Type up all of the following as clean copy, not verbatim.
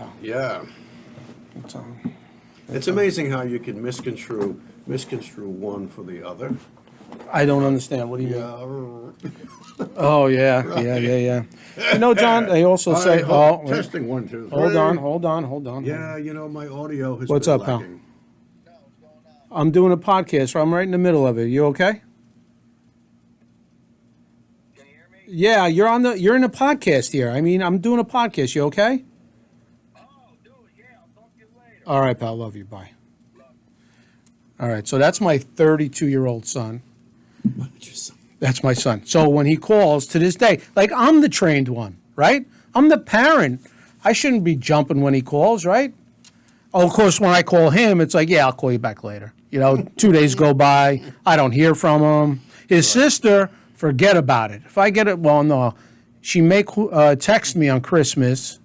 pal. Yeah. It's amazing how you can misconstrue one for the other. I don't understand. What do you mean? Yeah. Oh, yeah. Right. Yeah. You know, John, they also say, wait. Testing 1, 2, 3. Hold on. Yeah, you know, my audio has What's been up, pal? lacking. I'm doing a podcast, I'm right in the middle of it. You okay? Can you hear me? Yeah, you're in the podcast here. I mean, I'm doing a podcast. You okay? Oh, dude, yeah, I'll talk to you later. All right, pal. Love you. Bye. All right, so that's my 32-year-old son. That's my son. So when he calls to this day, like I'm the trained one, right? I'm the parent. I shouldn't be jumping when he calls, right? Oh, of course, when I call him, it's like, yeah, I'll call you back later. You know, 2 days go by, I don't hear from him. His sister, forget about it. If I get it, well, no. She may text me on Christmas,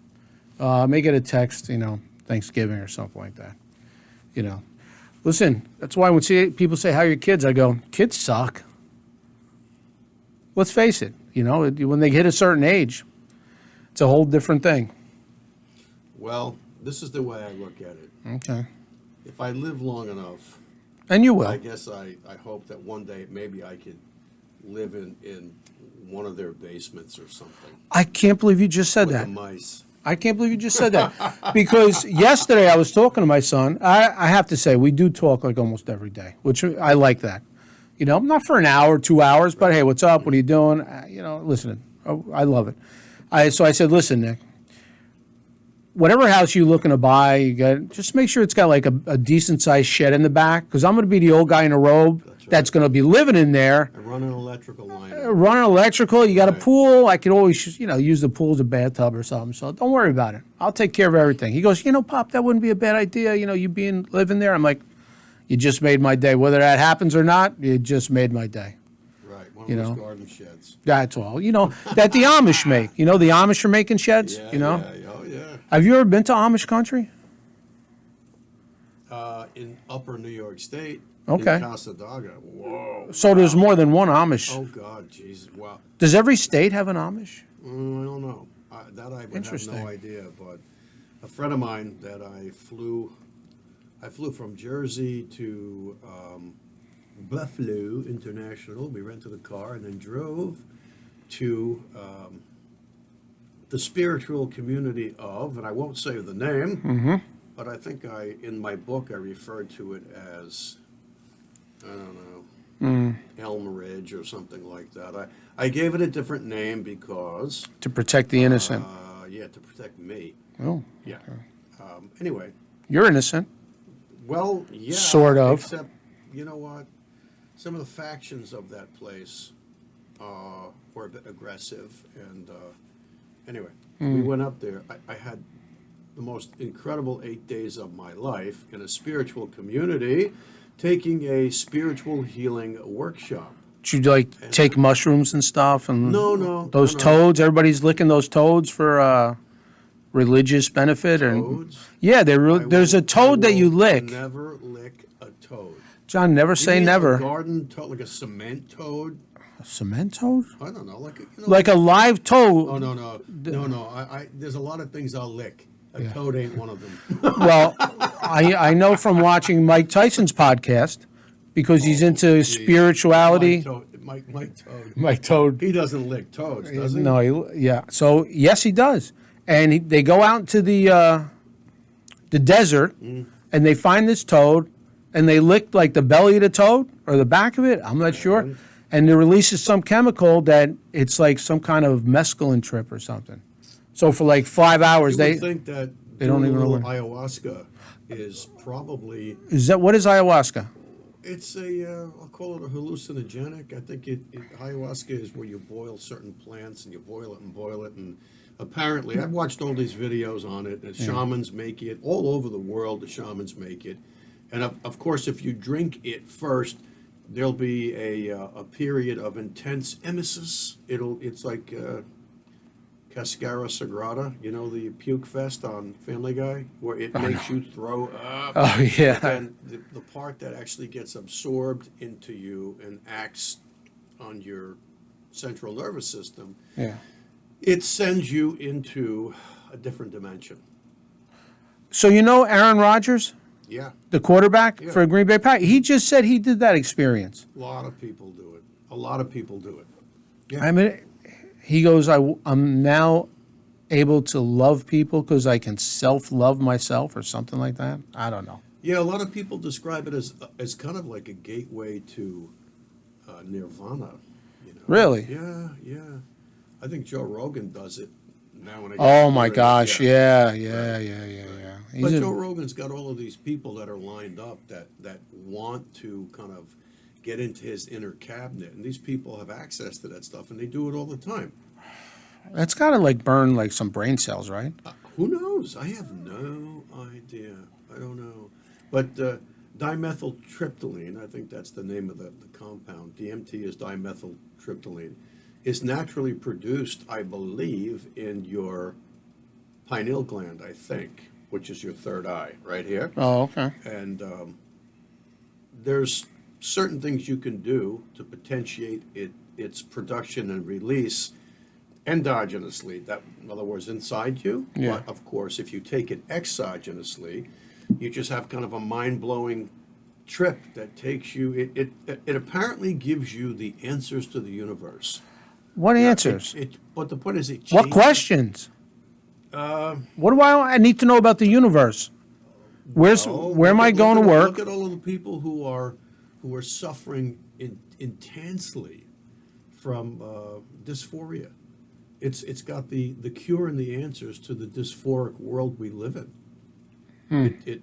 may get a text, you know, Thanksgiving or something like that. You know, listen, that's why when people say, how are your kids? I go, kids suck. Let's face it, you know, when they hit a certain age, it's a whole different thing. Well, this is the way I look at it. Okay. If I live long enough, And you will. I guess I hope that one day maybe I could live in one of their basements or something. I can't believe you just said With that. the mice. I can't believe you just said that. Because yesterday I was talking to my son. I have to say, we do talk like almost every day, which I like that. You know, not for an hour, 2 hours, but hey, what's up? What are you doing? You know, listen, I love it. So I said, listen, Nick, whatever house you're looking to buy, just make sure it's got like a decent-sized shed in the back, because I'm going to be the old guy in a robe that's going to be living in there. I run an electrical line. Running electrical, you got a Right. pool. I could always, use the pool as a bathtub or something. So don't worry about it. I'll take care of everything. He goes, Pop, that wouldn't be a bad idea. You living there. I'm like, you just made my day. Whether that happens or not, you just made my day. Right, one You of those know. garden sheds. That's all. That the Amish make. The Amish are making sheds. Yeah, oh yeah. Have you ever been to Amish country? In upper New York State. Okay. In Casadaga. Whoa. So there's more than one Amish. Oh God, Jesus. Wow. Does every state have an Amish? I don't know. That I would have Interesting. no idea. But a friend of mine that I flew from Jersey to Buffalo International. We rented a car and then drove to the spiritual community of, and I won't say the name, but I think in my book I referred to it as, I don't know, Elm Ridge or something like that. I gave it a different name because, To protect the innocent. to protect me. Oh, Yeah. Anyway, you're innocent. well, yeah. Sort of. Except, you know what? Some of the factions of that place were a bit aggressive. And anyway, we went up there. I had the most incredible 8 days of my life in a spiritual community, taking a spiritual healing workshop. Did you take mushrooms and stuff? And No. those toads. Everybody's licking those toads for religious benefit. Toads? Yeah, there's a toad that you lick. Never lick a toad. John, never You say mean never. A garden toad, like a cement toad? A cement toad? I don't know, Like a live toad. Oh no! There's a lot of things I'll lick. A toad ain't one of them. Well, I know from watching Mike Tyson's podcast, because he's into spirituality. Mike Toad. Mike Toad. He doesn't lick toads, does he? No, yeah. So yes, he does. And they go out to the desert, and they find this toad, and they lick like the belly of the toad or the back of it. I'm not sure. And it releases some chemical that it's like some kind of mescaline trip or something. So for like 5 hours, You would think that they don't even know little when. ayahuasca is probably What is ayahuasca? it's I'll call it a hallucinogenic. I think ayahuasca is where you boil certain plants and you boil it and apparently I've watched all these videos on it and shamans make it all over the world. The shamans make it, and of course if you drink it first, there'll be a period of intense emesis. It's like Cascara Sagrada, the puke fest on Family Guy, where it makes you throw up. Oh yeah. And the part that actually gets absorbed into you and acts on your central nervous system, Yeah. it sends you into a different dimension. So you know Aaron Rodgers, Yeah, the quarterback Yeah. for Green Bay Packers? He just said he did that experience. a lot of people do it. A lot of people do it. Yeah. I mean, he goes, I'm now able to love people because I can self-love myself or something like that. I don't know. Yeah, a lot of people describe it as kind of like a gateway to nirvana. You know? Really? Yeah, yeah. I think Joe Rogan does it now and again. Oh my Here and gosh! there. Yeah. He's But a- Joe Rogan's got all of these people that are lined up that want to kind of get into his inner cabinet, and these people have access to that stuff, and they do it all the time. That's got to like burn like some brain cells, right? Who knows? I have no idea. I don't know. But dimethyltryptamine, I think that's the name of the compound. DMT is dimethyltryptamine. Is naturally produced, I believe, in your pineal gland, I think, which is your third eye, right here. Oh, okay. And there's certain things you can do to potentiate its production and release endogenously. That, in other words, inside you. Yeah. But of course, if you take it exogenously, you just have kind of a mind-blowing trip that takes you. It apparently gives you the answers to the universe. What answers? But the point is, it What changes- questions? What do I need to know about the universe? Where am I going to work? Look at all of the people who are suffering intensely from dysphoria. It's got the cure and the answers to the dysphoric world we live in.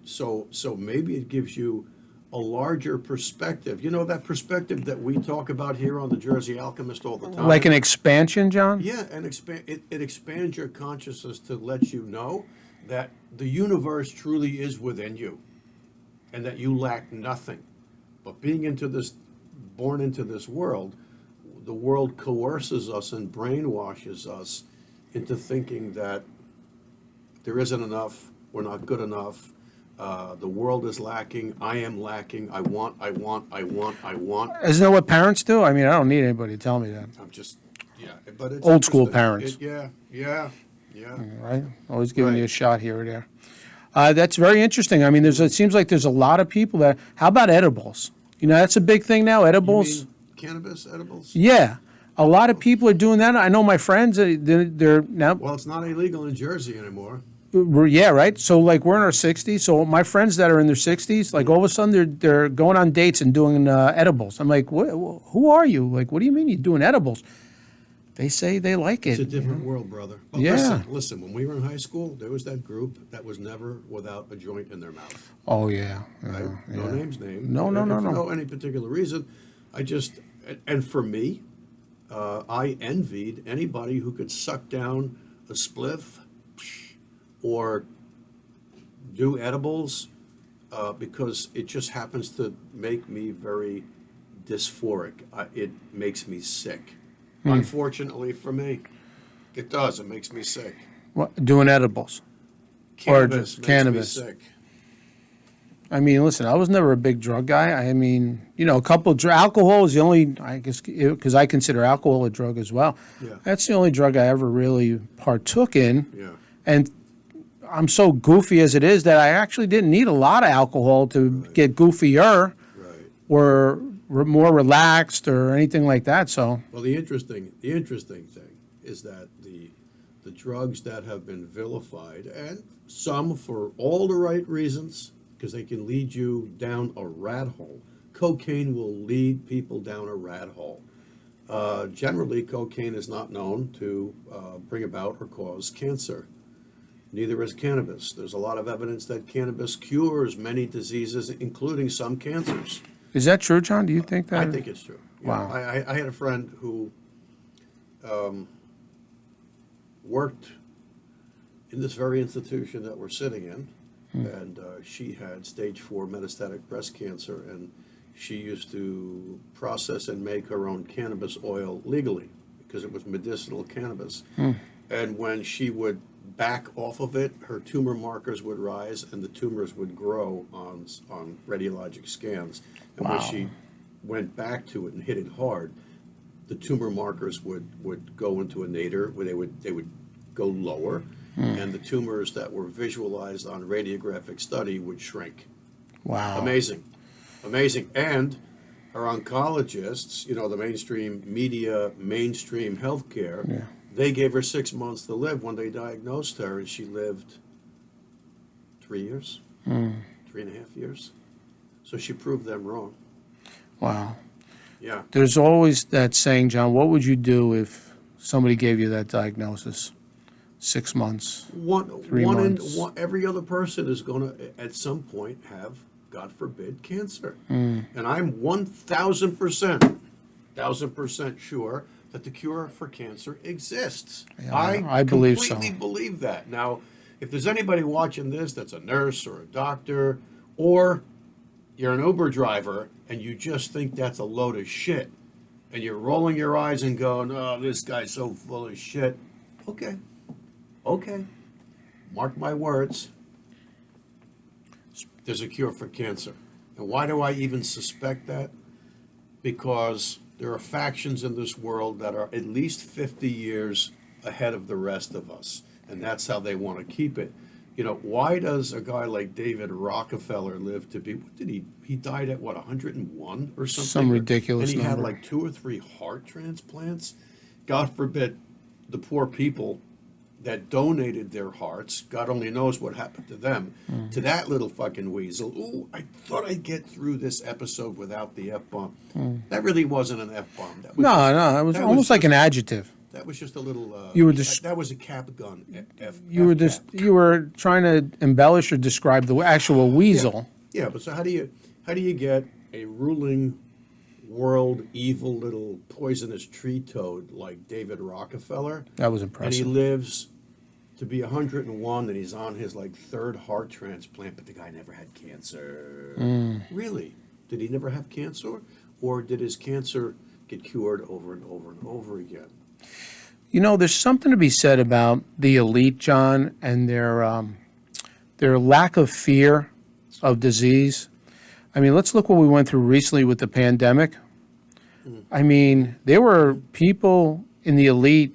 So maybe it gives you a larger perspective. You know, that perspective that we talk about here on the Jersey Alchemist all the time. Like an expansion, John? Yeah, and it expands your consciousness to let you know that the universe truly is within you and that you lack nothing. But being born into this world, the world coerces us and brainwashes us into thinking that there isn't enough, we're not good enough, the world is lacking, I am lacking, I want. Isn't that what parents do? I mean, I don't need anybody to tell me that. I'm just, yeah, but it's Old school interesting. parents. Yeah. Right? Always giving Right. you a shot here or there. That's very interesting. I mean, it seems like there's a lot of people that. How about edibles? You know, that's a big thing now. You Edibles. mean cannabis edibles? Yeah, a lot of people are doing that. I know my friends. They're now. Well, it's not illegal in Jersey anymore. Yeah, right. So like we're in our 60s. So my friends that are in their 60s, like all of a sudden they're going on dates and doing edibles. I'm like, who are you? Like, what do you mean you're doing edibles? They say they like It's it. a different world, brother. But Yeah. listen, when we were in high school, there was that group that was never without a joint in their mouth. Oh yeah. Right? No names named. No. And for no any particular reason. And for me, I envied anybody who could suck down a spliff or do edibles because it just happens to make me very dysphoric. It makes me sick. Unfortunately for me, it does. It makes me sick. What, doing edibles. Cannabis just makes cannabis. me sick. I mean, listen, I was never a big drug guy. I mean, you know, alcohol is the only, I guess, because I consider alcohol a drug as well. Yeah. That's the only drug I ever really partook in. Yeah. And I'm so goofy as it is that I actually didn't need a lot of alcohol to get goofier Right. or more relaxed or anything like that. So, Well, the interesting thing is that the drugs that have been vilified, and some for all the right reasons, because they can lead you down a rat hole. Cocaine will lead people down a rat hole. Generally, cocaine is not known to bring about or cause cancer. Neither is cannabis. There's a lot of evidence that cannabis cures many diseases, including some cancers. is that true, John? Do you think that? I think it's true. Yeah. Wow. I had a friend who worked in this very institution that we're sitting in, and she had stage 4 metastatic breast cancer, and she used to process and make her own cannabis oil legally because it was medicinal cannabis. And when she would back off of it, her tumor markers would rise and the tumors would grow on radiologic scans. And when Wow. she went back to it and hit it hard, the tumor markers would go into a nadir where they would go lower, and the tumors that were visualized on radiographic study would shrink. Wow. Amazing. Amazing. And our oncologists, the mainstream media, mainstream healthcare, Yeah. they gave her 6 months to live when they diagnosed her, and she lived 3 years, 3.5 years. So she proved them wrong. Wow. Yeah. There's always that saying, John, what would you do if somebody gave you that diagnosis? 6 months. 3 months. Every other person is going to, at some point, have, God forbid, cancer. And I'm 1,000% sure that the cure for cancer exists. Yeah, I believe so. completely believe that. Now, if there's anybody watching this that's a nurse or a doctor, or you're an Uber driver and you just think that's a load of shit, and you're rolling your eyes and going, oh, this guy's so full of shit. Okay. Mark my words. There's a cure for cancer. And why do I even suspect that? Because there are factions in this world that are at least 50 years ahead of the rest of us. And that's how they want to keep it. Why does a guy like David Rockefeller live to be, what did he died at 101 or something? Some ridiculous And he had number. like 2 or 3 heart transplants. God forbid the poor people that donated their hearts, God only knows what happened to them, to that little fucking weasel. Ooh, I thought I'd get through this episode without the F-bomb. That really wasn't an F-bomb. That was No, it was almost like an adjective. That was just a little, that was a cap gun. You were trying to embellish or describe the actual weasel. Yeah, but so how do you get a ruling world evil little poisonous tree toad like David Rockefeller? That was And he impressive. lives to be 101, and he's on his 3rd heart transplant, but the guy never had cancer. Really? Did he never have cancer? Or did his cancer get cured over and over and over again? There's something to be said about the elite, John, and their lack of fear of disease. I mean, let's look what we went through recently with the pandemic. I mean, there were people in the elite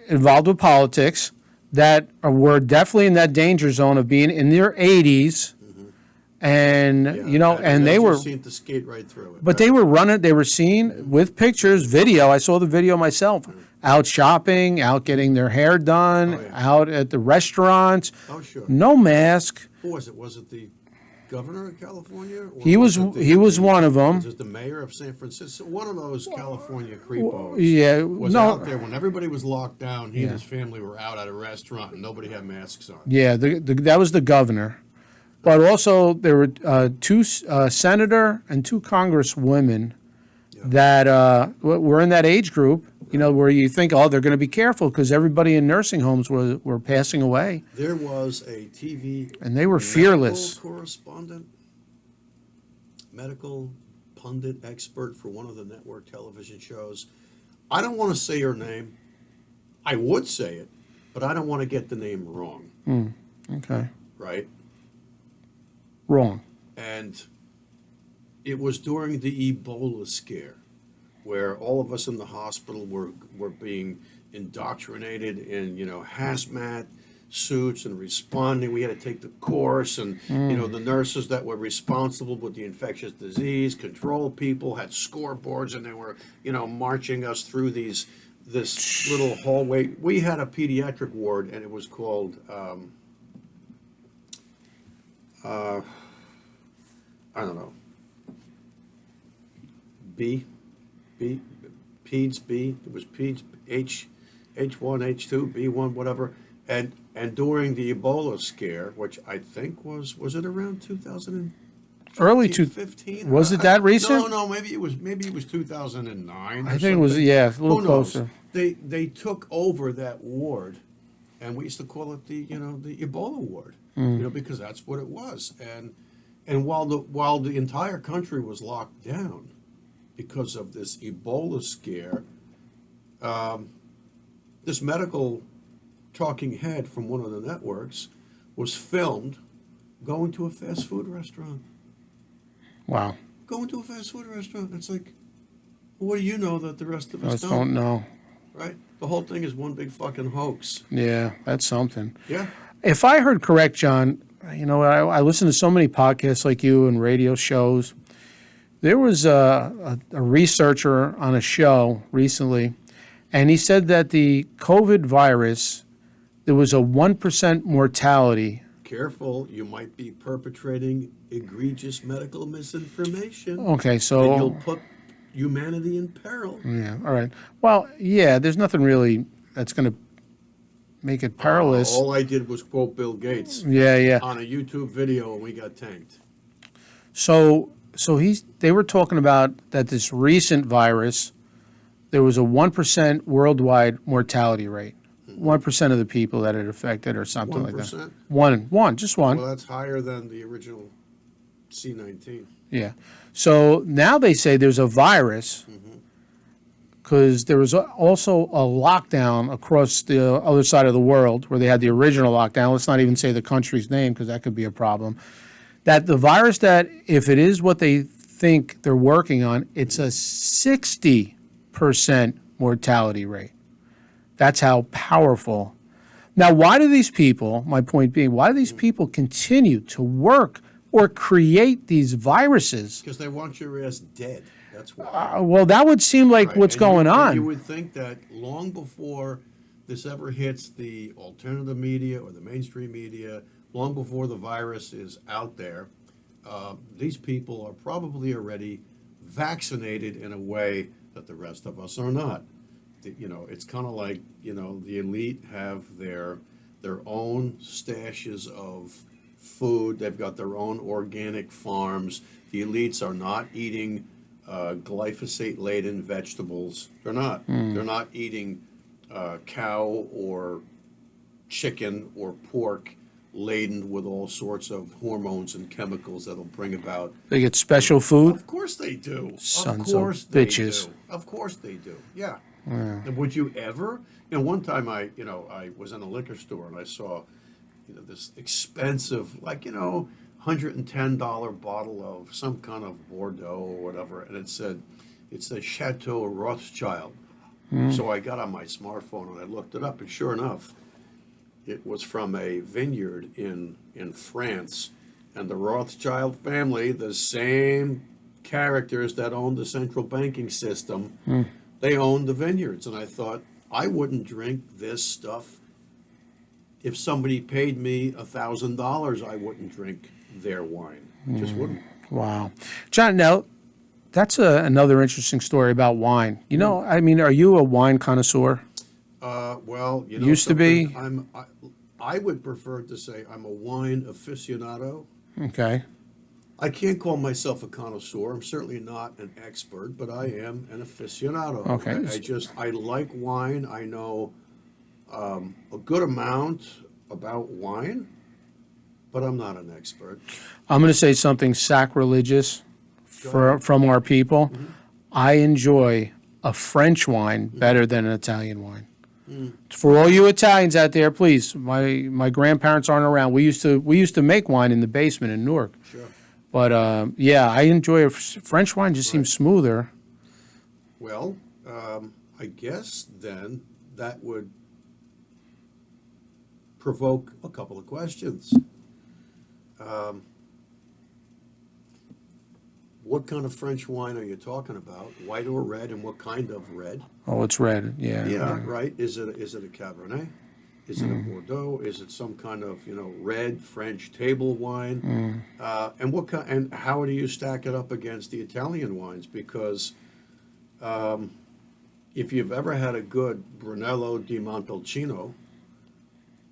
involved with politics that were definitely in that danger zone of being in their 80s, and and they were seemed to skate right through it. But they were running, they were seen with pictures, video. I saw the video myself, out shopping, out getting their hair done, out at the restaurants. Oh, sure. No mask. Who was it? Was it the governor of California? Or He was one of them. Was it the mayor of San Francisco? One of those California creepos. Yeah, Was no. out there when everybody was locked down. He and his family were out at a restaurant and nobody had masks on. Yeah, that was the governor. But also there were 2 senator and 2 congresswomen that were in that age group, where you think, oh, they're going to be careful because everybody in nursing homes were passing away. There was a TV And they were fearless. correspondent, medical pundit expert for one of the network television shows. I don't want to say her name. I would say it, but I don't want to get the name wrong. Okay. Right? Wrong. And it was during the Ebola scare where all of us in the hospital were being indoctrinated in, hazmat suits and responding. We had to take the course, and, the nurses that were responsible with the infectious disease control people had scoreboards, and they were, marching us through this little hallway. We had a pediatric ward, and it was called, I don't know. Peds B. It was Peds H1, H2, B1, whatever. And during the Ebola scare, which I think was it around 2015? Early 15? Was it that recent? No, maybe it was 2009. I think it was, a little Who knows? closer. They took over that ward, and we used to call it the Ebola ward, because that's what it was. And while the entire country was locked down because of this Ebola scare, this medical talking head from one of the networks was filmed going to a fast food restaurant. Wow. Going to a fast food restaurant. It's like, what do you know that the rest of us Don't know. Right? The whole thing is one big fucking hoax. Yeah, that's something. Yeah. If I heard correct, John, you know, I listen to so many podcasts like you and radio shows. There was a researcher on a show recently, and he said that the COVID virus, there was a 1% mortality. Careful, you might be perpetrating egregious medical misinformation. Okay, And so you'll put humanity in peril. yeah, all right. Well, yeah, there's nothing really that's going to make it perilous. All I did was quote Bill Gates Yeah, yeah. on a YouTube video, and we got tanked. So they were talking about that this recent virus, there was a 1% worldwide mortality rate. 1% of the people that it affected, or something like that. 1%? One, just one. Well, that's higher than the original C-19. Yeah. So now they say there's a virus because there was also a lockdown across the other side of the world where they had the original lockdown. Let's not even say the country's name because that could be a problem. That the virus, that if it is what they think they're working on, it's a 60% mortality rate. That's how powerful. Now, why do these people, my point being, why do these people continue to work or create these viruses? Because they want your ass dead. That's why. Well, that would seem like Right. what's And going you on. would think that long before this ever hits the alternative media or the mainstream media, long before the virus is out there, these people are probably already vaccinated in a way that the rest of us are not. You know, it's kind of like, you know, the elite have their own stashes of food. They've got their own organic farms. The elites are not eating glyphosate-laden vegetables. They're not. They're not eating cow or chicken or pork laden with all sorts of hormones and chemicals that'll bring about. They get special food. Of course they do. Sons of of course they bitches. do. Of course they do. Yeah. And would you ever? You know, one time I was in a liquor store and I saw, this expensive, like, $110 bottle of some kind of Bordeaux or whatever, and it said Chateau Rothschild. So I got on my smartphone and I looked it up, and sure enough, it was from a vineyard in France, and the Rothschild family, the same characters that owned the central banking system, they owned the vineyards. And I thought, I wouldn't drink this stuff. If somebody paid me $1,000, I wouldn't drink their wine. I just wouldn't. Wow. John, now, that's another interesting story about wine. You know, I mean, are you a wine connoisseur? Well, Used to be. I would prefer to say I'm a wine aficionado. Okay. I can't call myself a connoisseur. I'm certainly not an expert, but I am an aficionado. Okay. I like wine. I know a good amount about wine, but I'm not an expert. I'm going to say something sacrilegious from our people. I enjoy a French wine better than an Italian wine. For all you Italians out there, please, my grandparents aren't around. We used to make wine in the basement in Newark. Sure. But yeah, I enjoy French wine. Just seems smoother. Well, I guess then that would provoke a couple of questions. What kind of French wine are you talking about? White or red, and what kind of red? Oh, it's red. Yeah. Yeah, right. Is it a Cabernet? Is it a Bordeaux? Is it some kind of red French table wine? And what kind? And how do you stack it up against the Italian wines? Because if you've ever had a good Brunello di Montalcino,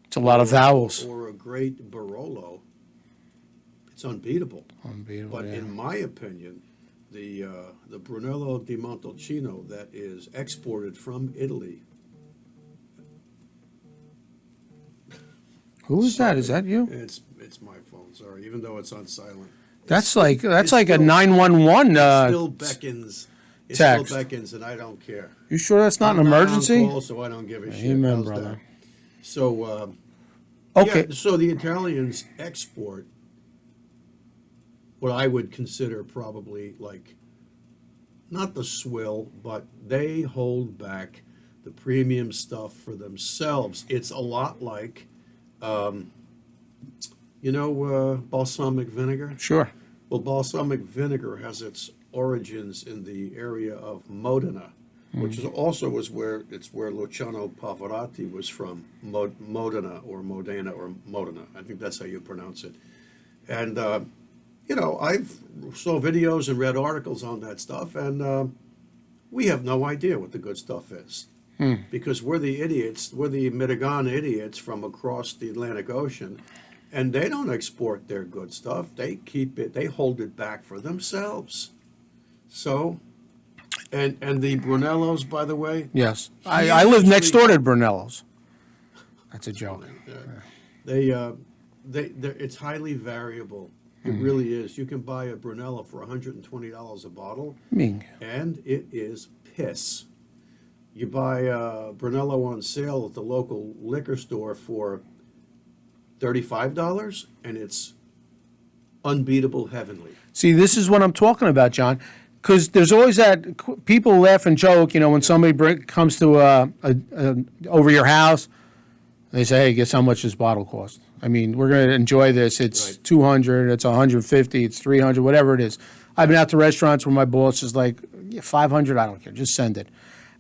It's a lot of vowels. or a great Barolo, it's unbeatable. Unbeatable. But Yeah. in my opinion, the Brunello di Montalcino that is exported from Italy. Who is that? Is that you? It's my phone. Sorry, even though it's on silent. That's like a still- 911 It still beckons. It text. still beckons, and I don't care. You sure that's not an I'm emergency? on call, so I don't give a shit. Amen, How's brother. that? So Okay. yeah, so the Italians export what I would consider probably like not the swill, but they hold back the premium stuff for themselves. It's a lot like, balsamic vinegar. Sure. Well, balsamic vinegar has its origins in the area of Modena, which is also where Luciano Pavarotti was from, Modena or Modena or Modena. I think that's how you pronounce it. And I've saw videos and read articles on that stuff, and we have no idea what the good stuff is. Because we're the idiots, we're the Mitigan idiots from across the Atlantic Ocean, and they don't export their good stuff. They keep it, they hold it back for themselves. So, and the Brunellos, by the way. Yes. I live next door to Brunello's. That's a joke. It's highly variable. It really is. You can buy a Brunello for $120 a bottle, and it is piss. You buy a Brunello on sale at the local liquor store for $35, and it's unbeatable heavenly. See, this is what I'm talking about, John, because there's always that people laugh and joke, when somebody comes to over your house, they say, hey, guess how much this bottle costs? I mean, we're going to enjoy this. It's Right. 200, it's 150, it's 300, whatever it is. I've been out to restaurants where my boss is like, 500, I don't care, just send it.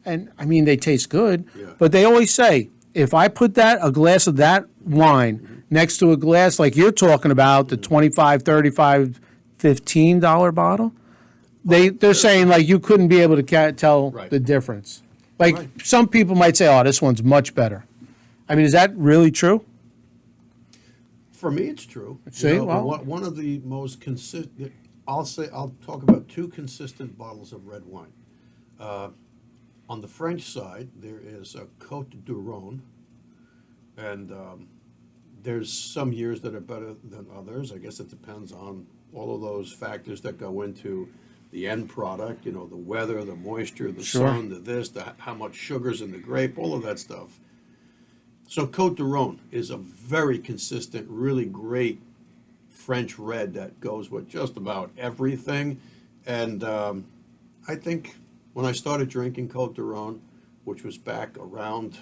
And, I mean, they taste good, but they always say, if I put a glass of that wine next to a glass like you're talking about, the $25, $35, $15 bottle, they're saying, like, you couldn't be able to tell the difference. Like, some people might say, oh, this one's much better. I mean, is that really true? For me, it's true. See, one of the most consistent. I'll talk about two consistent bottles of red wine. On the French side, there is a Côte du Rhône, and there's some years that are better than others. I guess it depends on all of those factors that go into the end product. The weather, the moisture, the sun, how much sugar's in the grape, all of that stuff. So Côte du Rhône is a very consistent, really great French red that goes with just about everything. And I think when I started drinking Côte du Rhône, which was back around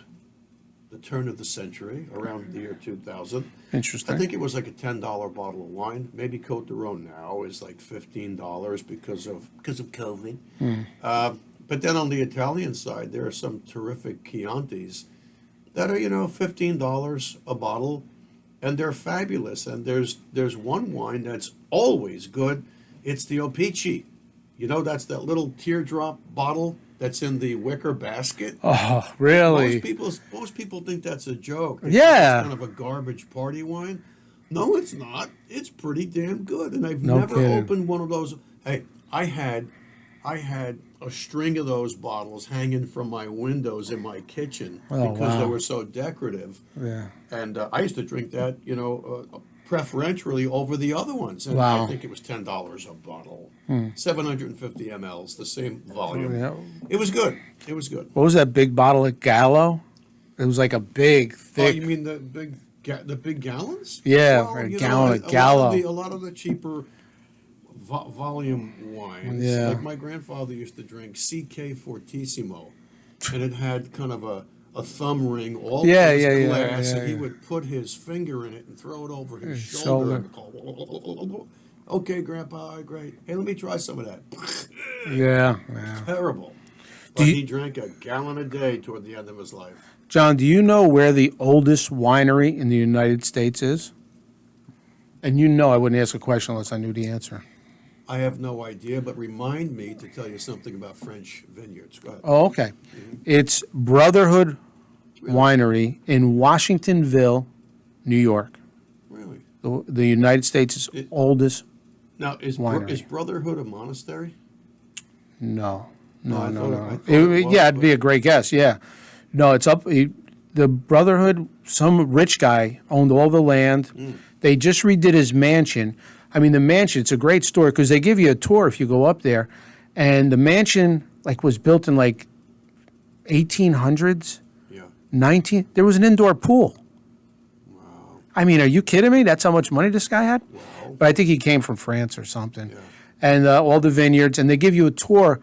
the turn of the century, around the year 2000. Interesting. I think it was like a $10 bottle of wine. Maybe Côte du Rhône now is like $15 because of COVID. But then on the Italian side, there are some terrific Chiantis that are, $15 a bottle, and they're fabulous. And there's one wine that's always good. It's the Opici. That's that little teardrop bottle that's in the wicker basket. Oh, really? Most people think that's a joke. They Yeah. think it's kind of a garbage party wine. No, it's not. It's pretty damn good. And I've No never kidding. opened one of those. Hey, I had a string of those bottles hanging from my windows in my kitchen because they were so decorative. Yeah. And I used to drink that, preferentially over the other ones. And Wow. I think it was $10 a bottle. 750 mLs, the same volume. Yeah. It was good. It was good. What was that big bottle of Gallo? It was like a big, Oh, thick. you mean the big gallons? Yeah, Well, a you know, gallon of a lot Gallo. A lot of the cheaper volume wines. Yeah. Like my grandfather used to drink CK Fortissimo, and it had kind of a thumb ring all over his glass, and he would put his finger in it and throw it over his shoulder. And go, okay, Grandpa, great. Hey, let me try some of that. Yeah. Terrible. But he drank a gallon a day toward the end of his life. John, do you know where the oldest winery in the United States is? And I wouldn't ask a question unless I knew the answer. I have no idea, but remind me to tell you something about French vineyards. Go ahead. Oh, okay. It's Brotherhood Winery in Washingtonville, New York. Really? The United States' oldest. Now, is winery. Brotherhood a monastery? No. I thought it was, Yeah, it'd be a great guess. Yeah. No, it's up. The Brotherhood, some rich guy owned all the land. They just redid his mansion. I mean, the mansion, it's a great story because they give you a tour if you go up there. And the mansion, was built in 1800s, Yeah. 19. There was an indoor pool. Wow. I mean, are you kidding me? That's how much money this guy had? Wow. But I think he came from France or something. Yeah. And all the vineyards, and they give you a tour.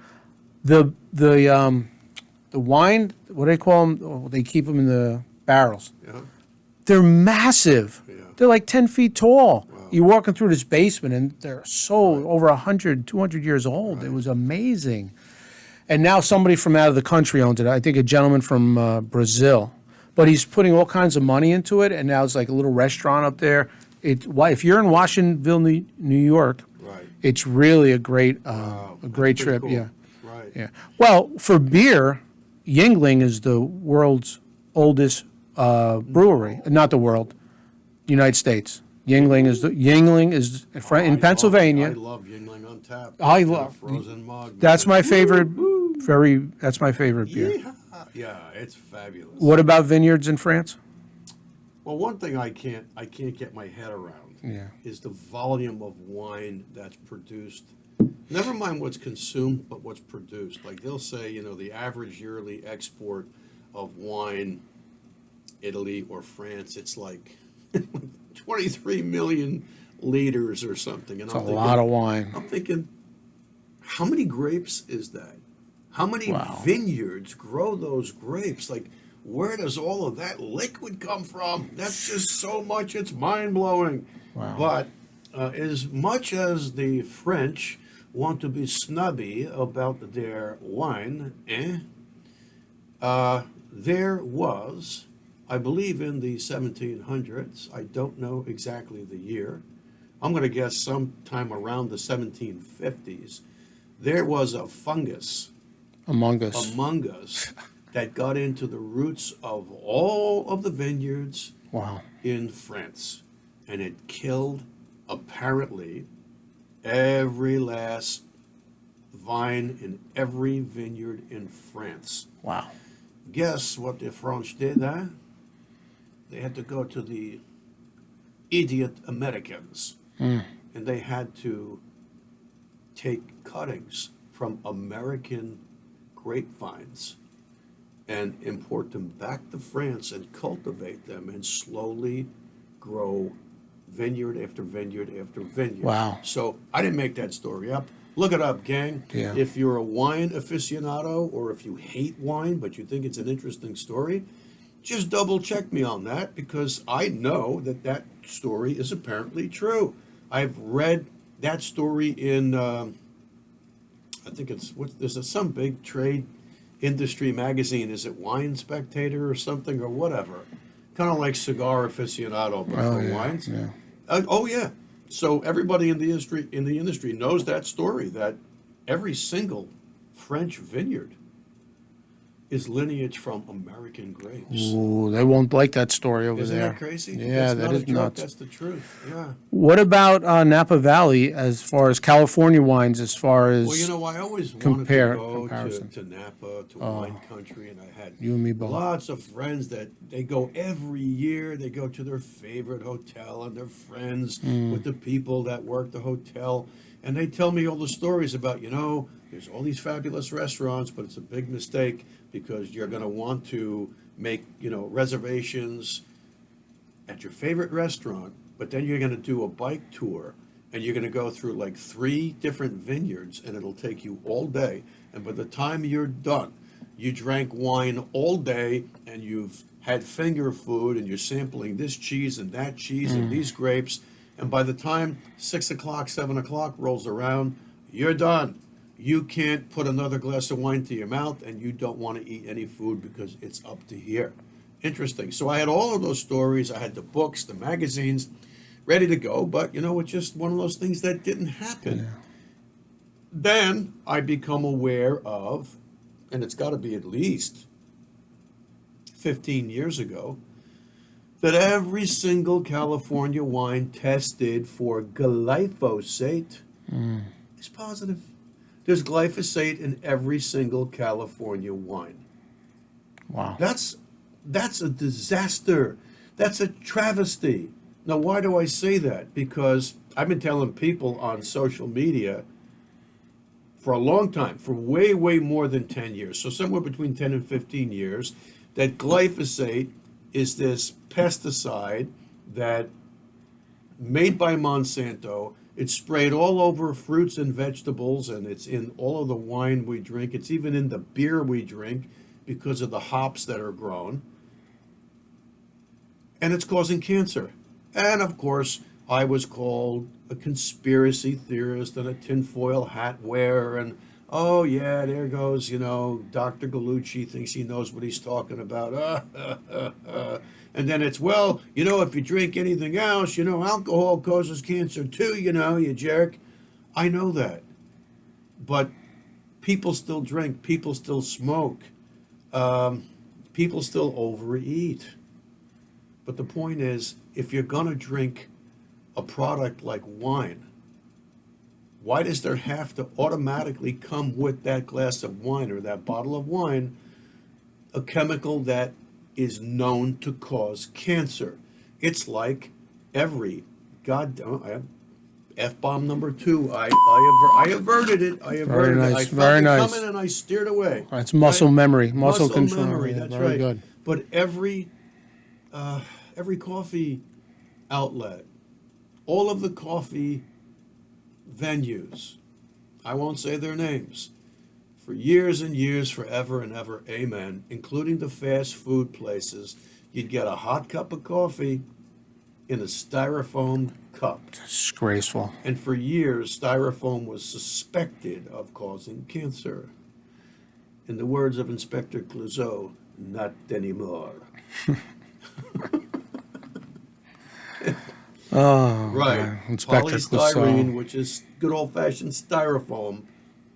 The the wine, what do they call them? Oh, they keep them in the barrels. Yeah. They're massive. Yeah. They're like 10 feet tall. Wow. You're walking through this basement, and they're so over 100, 200 years old. Right. It was amazing. And now somebody from out of the country owns it. I think a gentleman from Brazil. But he's putting all kinds of money into it, and now it's like a little restaurant up there. If you're in Washingtonville, New York, Right. it's really a great Wow. a great That's pretty trip. cool. Yeah. Right. Yeah. Well, for beer, Yingling is the world's oldest brewery. Not the world, United States. Yingling is in Pennsylvania. I love Yingling on tap. I Got a love- frozen mug. That's my favorite. Woo! That's my favorite beer. Yeah. Yeah, it's fabulous. What about Vineyards in France? Well, one thing I can't get my head around Yeah. is the volume of wine that's produced. Never mind what's consumed, but what's produced. Like they'll say, the average yearly export of wine, Italy or France, it's like 23 million liters or something. And It's a lot of wine. I'm thinking, how many grapes is that? How many Wow. vineyards grow those grapes? Like, where does all of that liquid come from? That's just so much. It's mind blowing. Wow. But as much as the French want to be snobby about their wine, there was, I believe in the 1700s, I don't know exactly the year, I'm going to guess sometime around the 1750s, there was a fungus Among Us. among us that got into the roots of all of the vineyards Wow. in France. And it killed, apparently, every last vine in every vineyard in France. Wow. Guess what the French did, huh? They had to go to the idiot Americans. And they had to take cuttings from American grapevines and import them back to France and cultivate them and slowly grow vineyard after vineyard after vineyard. Wow. So I didn't make that story up. Look it up, gang. Yeah. If you're a wine aficionado or if you hate wine but you think it's an interesting story, just double check me on that because I know that story is apparently true. I've read that story in I think there's some big trade industry magazine. Is it Wine Spectator or something or whatever? Kind of like Cigar Aficionado, but for yeah, wines. yeah. Oh yeah. So everybody in the industry knows that story. That every single French vineyard is lineage from American grapes. Ooh, they won't like that story over Isn't there. that crazy? Yeah, That's that not is a joke, nuts. That's the truth. Yeah. What about Napa Valley as far as California wines, as far as Well, I always compare- wanted to go comparison. to Napa, to wine country, and I had You and me both. lots of friends that they go every year. They go to their favorite hotel and they're friends with the people that work the hotel. And they tell me all the stories about, there's all these fabulous restaurants, but it's a big mistake because you're going to want to make, reservations at your favorite restaurant, but then you're going to do a bike tour and you're going to go through like 3 different vineyards and it'll take you all day. And by the time you're done, you drank wine all day and you've had finger food and you're sampling this cheese and that cheese and these grapes. And by the time 6 o'clock, 7 o'clock rolls around, you're done. You can't put another glass of wine to your mouth and you don't want to eat any food because it's up to here. Interesting. So I had all of those stories. I had the books, the magazines ready to go, but it's just one of those things that didn't happen. Yeah. Then I become aware of, and it's got to be at least 15 years ago, that every single California wine tested for glyphosate is positive. There's glyphosate in every single California wine. wow. That's a disaster. That's a travesty. Now, why do I say that? Because I've been telling people on social media for a long time, for way, way more than 10 years, so somewhere between 10 and 15 years, that glyphosate is this pesticide that made by Monsanto. It's sprayed all over fruits and vegetables, and it's in all of the wine we drink. It's even in the beer we drink. because of the hops that are grown, and it's causing cancer. And of course, I was called a conspiracy theorist and a tinfoil hat wearer, and oh yeah, there goes, Dr. Gallucci thinks he knows what he's talking about. And then it's, well, if you drink anything else, alcohol causes cancer too, you jerk. I know that. But people still drink, people still smoke, people still overeat. But the point is, if you're going to drink a product like wine, why does there have to automatically come with that glass of wine or that bottle of wine a chemical that is known to cause cancer? It's like every goddamn F-bomb number 2. I averted it. I averted nice, it. I very felt it nice. coming and I steered away. That's muscle memory, muscle control. memory. Yeah, That's very right. good. But every coffee outlet, all of the coffee venues, I won't say their names, for years and years, forever and ever, amen, including the fast food places, you'd get a hot cup of coffee in a styrofoam cup. Disgraceful. And for years, styrofoam was suspected of causing cancer. In the words of Inspector Clouseau, not anymore. Oh, Right. God. Inspector Polystyrene, Clouseau. which is good old-fashioned styrofoam,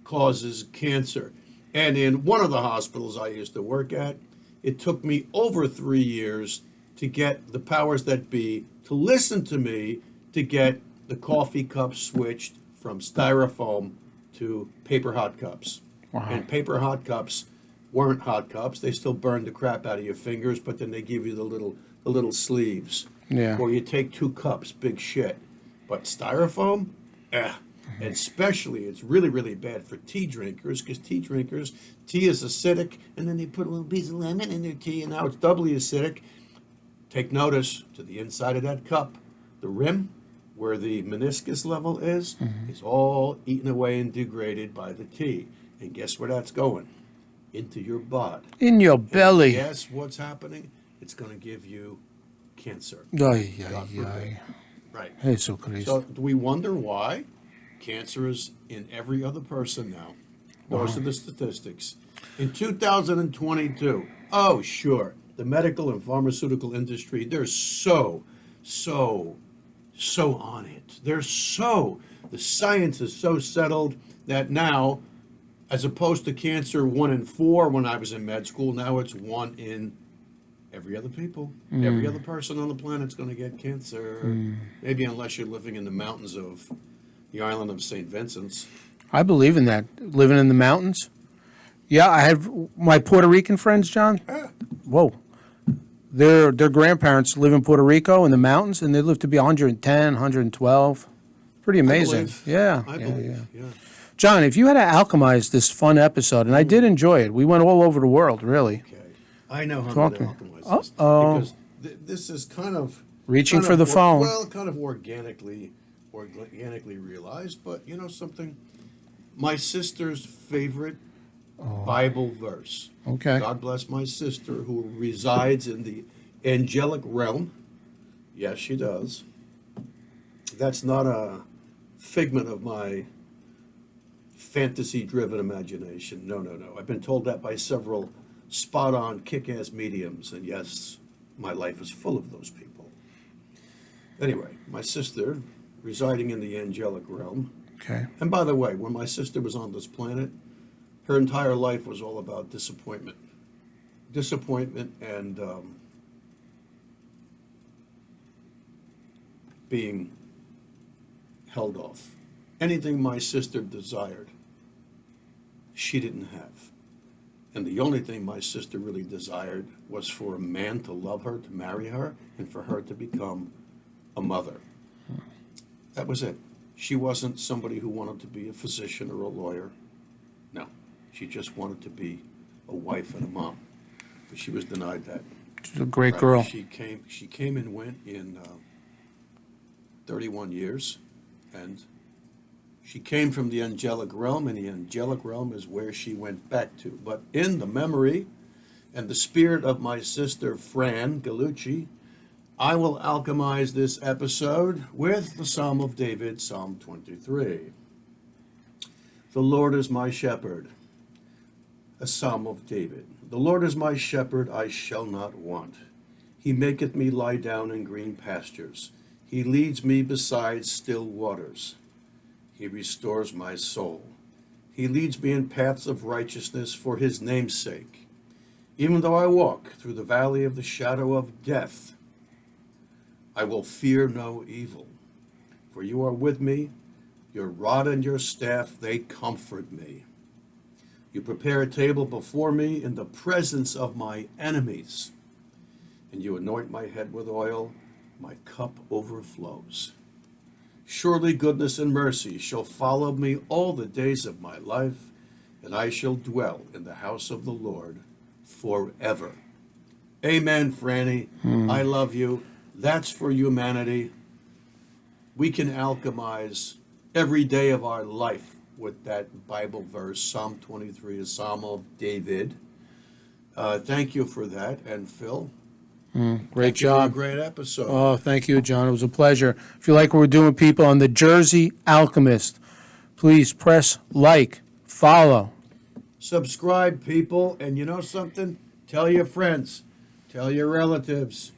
causes cancer. And in one of the hospitals I used to work at, it took me over 3 years to get the powers that be to listen to me to get the coffee cups switched from styrofoam to paper hot cups. Wow. And paper hot cups weren't hot cups. They still burned the crap out of your fingers, but then they give you the little sleeves. Yeah. Or you take 2 cups, big shit. But styrofoam, And especially, it's really, really bad for tea drinkers, because tea is acidic, and then they put a little piece of lemon in their tea, and now it's doubly acidic. Take notice to the inside of that cup. The rim, where the meniscus level is all eaten away and degraded by the tea. And guess where that's going? Into your butt. In your belly. Guess what's happening? It's going to give you cancer. Ay, God ay, forbid. ay. Right. It's so crazy. So do we wonder why cancer is in every other person now? Those are the statistics. In 2022, oh, sure, the medical and pharmaceutical industry, they're so on it. The science is so settled that now, as opposed to cancer 1 in 4 when I was in med school, now it's 1 in every other people. Every other person on the planet's going to get cancer. Maybe unless you're living in the mountains of the island of St. Vincent's. I believe in that. Living in the mountains. Yeah, I have my Puerto Rican friends, John. Whoa. Their grandparents live in Puerto Rico in the mountains, and they live to be 110, 112. Pretty amazing. I Yeah. believe. John, if you had to alchemize this fun episode, and I did enjoy it. We went all over the world, really. Okay. I know how Talk to to me. alchemize this. Uh-oh. Because this is kind of... Reaching for the phone. Well, kind of organically realized, but you know something? My sister's favorite Bible verse. Okay. God bless my sister who resides in the angelic realm. Yes, she does. That's not a figment of my fantasy-driven imagination. No. I've been told that by several spot-on, kick-ass mediums, and yes, my life is full of those people. Anyway, my sister, residing in the angelic realm, Okay. and by the way, when my sister was on this planet, her entire life was all about disappointment. Disappointment and being held off. Anything my sister desired, she didn't have. And the only thing my sister really desired was for a man to love her, to marry her, and for her to become a mother. That was it. She wasn't somebody who wanted to be a physician or a lawyer. No. She just wanted to be a wife and a mom. But she was denied that. She's a great Right. girl. She came and went in 31 years, and she came from the angelic realm, and the angelic realm is where she went back to. But in the memory and the spirit of my sister Fran Gallucci, I will alchemize this episode with the Psalm of David, Psalm 23. The Lord is my shepherd, a Psalm of David. The Lord is my shepherd, I shall not want. He maketh me lie down in green pastures. He leads me beside still waters. He restores my soul. He leads me in paths of righteousness for his name's sake. Even though I walk through the valley of the shadow of death, I will fear no evil. For you are with me, your rod and your staff, they comfort me. You prepare a table before me in the presence of my enemies, and you anoint my head with oil, my cup overflows. Surely goodness and mercy shall follow me all the days of my life, and I shall dwell in the house of the Lord forever. Amen, Franny. I love you. That's for humanity. We can alchemize every day of our life with that Bible verse, Psalm 23, a Psalm of David. Thank you for that. And Phil, Great thank you for a job. great episode. Oh, thank you, John. It was a pleasure. If you like what we're doing, people, on the Jersey Alchemist, please press like, follow. Subscribe, people. And you know something? Tell your friends. Tell your relatives.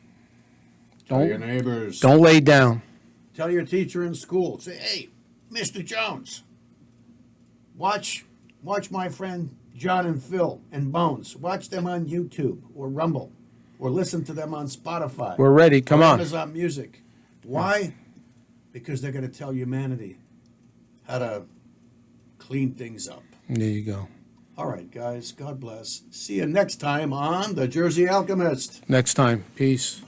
Tell your neighbors. Don't lay down. Tell your teacher in school. Say, hey, Mr. Jones, watch my friend John and Phil and Bones. Watch them on YouTube or Rumble, or listen to them on Spotify. We're ready. Come or on. Amazon Music. Why? Because they're going to tell humanity how to clean things up. There you go. All right, guys. God bless. See you next time on The Jersey Alchemist. Next time. Peace.